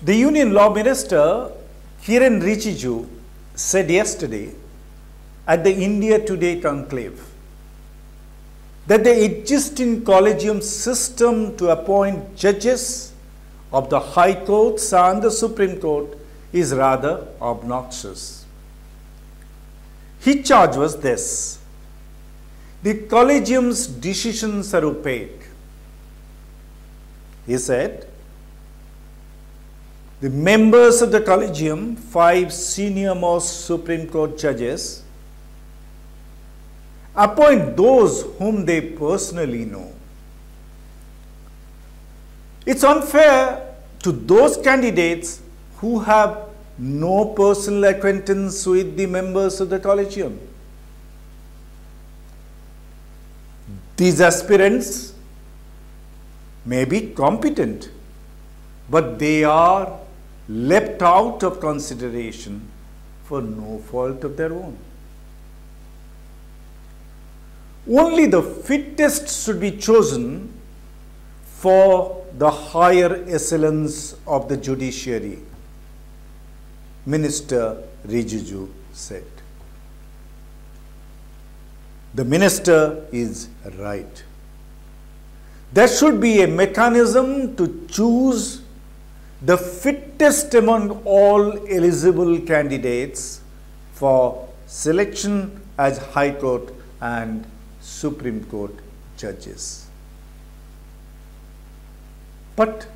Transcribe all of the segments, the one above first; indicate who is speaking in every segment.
Speaker 1: The Union Law Minister Kiren Rijiju said yesterday at the India Today conclave that the existing collegium system to appoint judges of the High Courts and the Supreme Court is rather obnoxious. His charge was this: the collegium's decisions are opaque. He said, the members of the collegium, 5 senior-most Supreme Court judges, appoint those whom they personally know. It's unfair to those candidates who have no personal acquaintance with the members of the collegium. These aspirants may be competent, but they are left out of consideration for no fault of their own. Only the fittest should be chosen for the higher echelons of the judiciary, Minister Rijiju said. The minister is right. There should be a mechanism to choose the fittest among all eligible candidates for selection as High Court and Supreme Court judges. But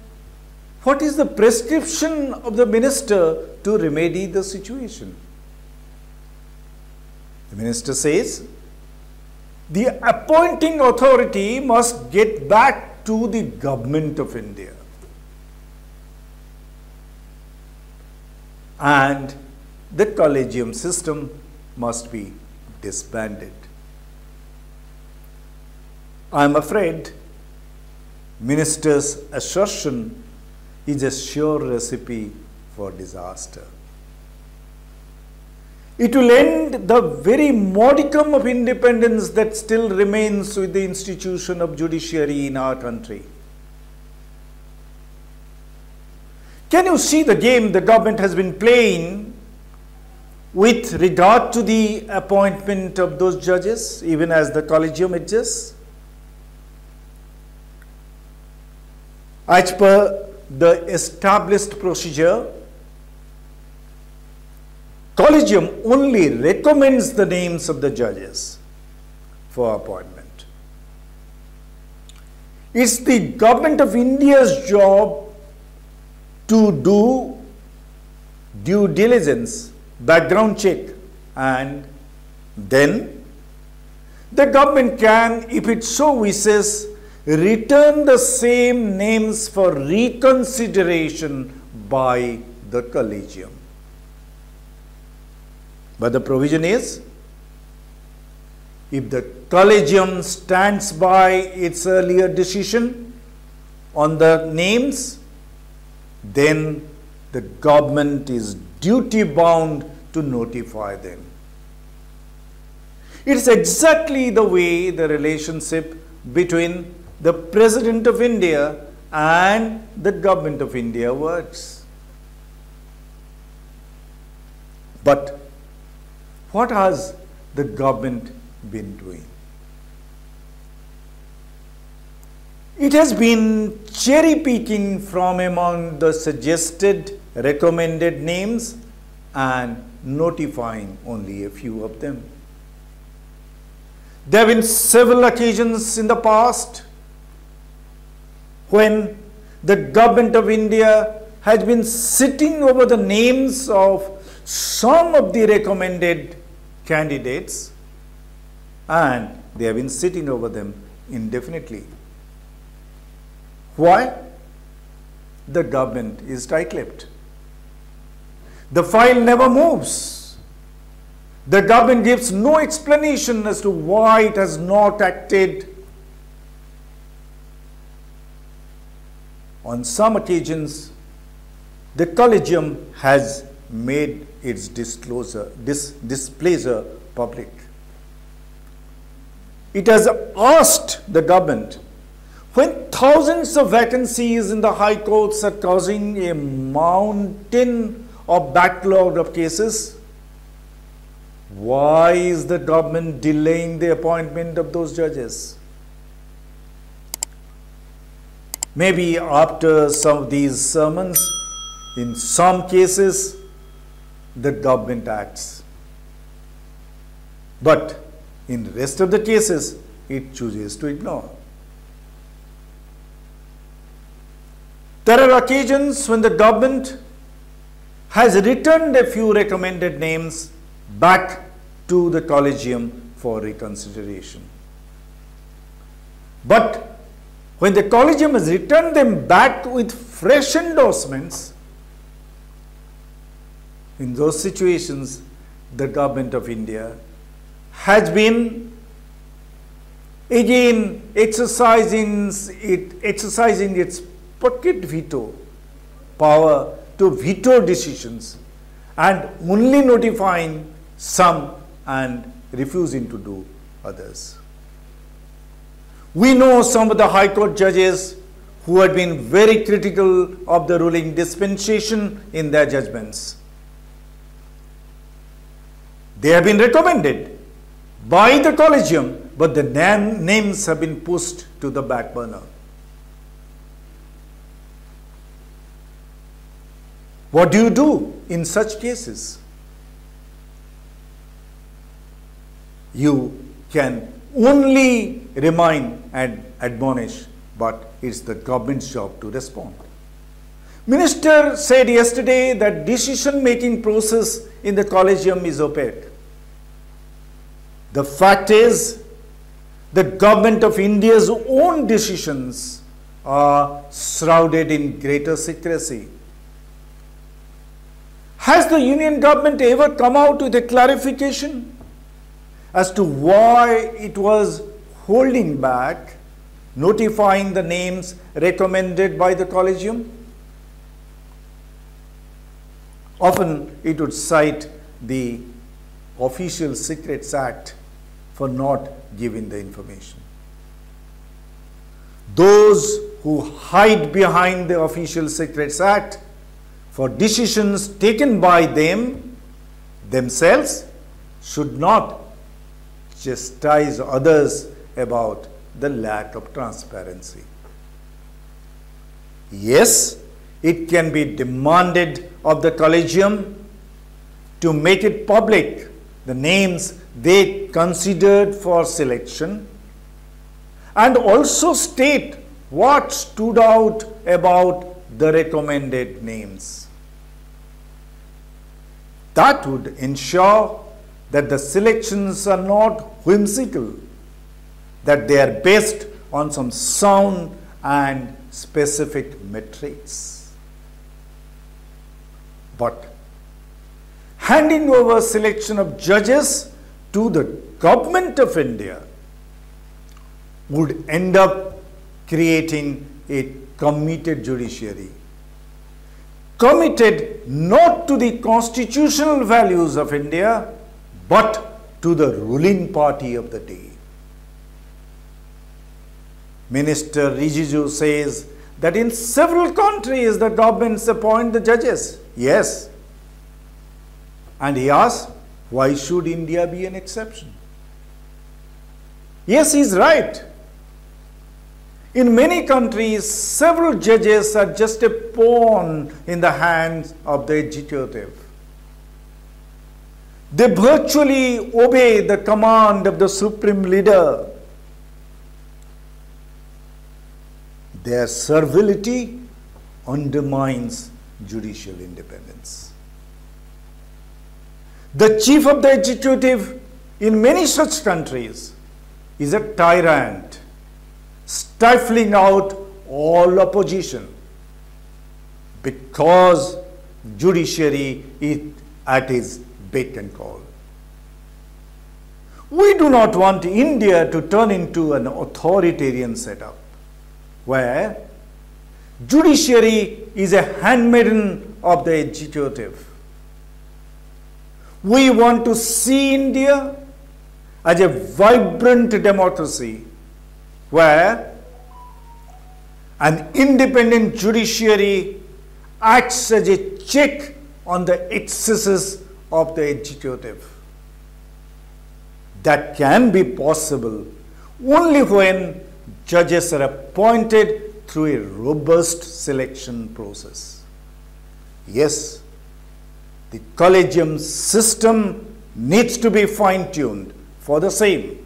Speaker 1: what is the prescription of the minister to remedy the situation? The minister says, the appointing authority must get back to the government of India. And the collegium system must be disbanded. I am afraid minister's assertion is a sure recipe for disaster. It will end the very modicum of independence that still remains with the institution of judiciary in our country. Can you see the game the government has been playing with regard to the appointment of those judges, even as the collegium exists? As per the established procedure, collegium only recommends the names of the judges for appointment. It's the government of India's job to do due diligence, background check, and then the government can, if it so wishes, return the same names for reconsideration by the collegium. But the provision is, if the collegium stands by its earlier decision on the names, then the government is duty bound to notify them. It's exactly the way the relationship between the President of India and the Government of India works. But what has the government been doing? It has been cherry picking from among the suggested recommended names and notifying only a few of them. There have been several occasions in the past when the Government of India has been sitting over the names of some of the recommended candidates, and they have been sitting over them indefinitely. Why? The government is tight-lipped. The file never moves. The government gives no explanation as to why it has not acted. On some occasions, the collegium has made its displeasure public. It has asked the government When thousands of vacancies in the high courts are causing a mountain of backlog of cases, why is the government delaying the appointment of those judges? Maybe after some of these sermons, in some cases, the government acts. But in the rest of the cases, it chooses to ignore. There are occasions when the government has returned a few recommended names back to the collegium for reconsideration. But when the collegium has returned them back with fresh endorsements, in those situations, the government of India has been again exercising its pocket veto power to veto decisions and only notifying some and refusing to do others. We know some of the High Court judges who had been very critical of the ruling dispensation in their judgments. They have been recommended by the collegium, but the names have been pushed to the back burner. What do you do in such cases? You can only remind and admonish, but it's the government's job to respond. Minister said yesterday that decision-making process in the collegium is opaque. The fact is, the government of India's own decisions are shrouded in greater secrecy. Has the union government ever come out with a clarification as to why it was holding back notifying the names recommended by the collegium? Often it would cite the Official Secrets Act for not giving the information. Those who hide behind the Official Secrets Act for decisions taken by them themselves should not chastise others about the lack of transparency. Yes, it can be demanded of the collegium to make it public the names they considered for selection and also state what stood out about the recommended names. That would ensure that the selections are not whimsical, that they are based on some sound and specific metrics. But handing over selection of judges to the government of India would end up creating a committed judiciary, committed not to the constitutional values of India, but to the ruling party of the day. Minister Rijiju says that in several countries the governments appoint the judges. Yes. And he asks, why should India be an exception? Yes, he is right. In many countries, several judges are just a pawn in the hands of the executive. They virtually obey the command of the supreme leader. Their servility undermines judicial independence. The chief of the executive in many such countries is a tyrant, stifling out all opposition because judiciary is at his beck and call. We do not want India to turn into an authoritarian setup where judiciary is a handmaiden of the executive. We want to see India as a vibrant democracy where An independent judiciary acts as a check on the excesses of the executive. That can be possible only when judges are appointed through a robust selection process. Yes, the collegium system needs to be fine-tuned for the same,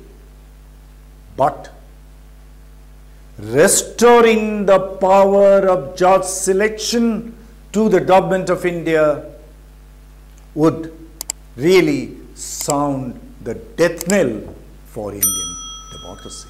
Speaker 1: but restoring the power of judge selection to the government of India would really sound the death knell for Indian democracy.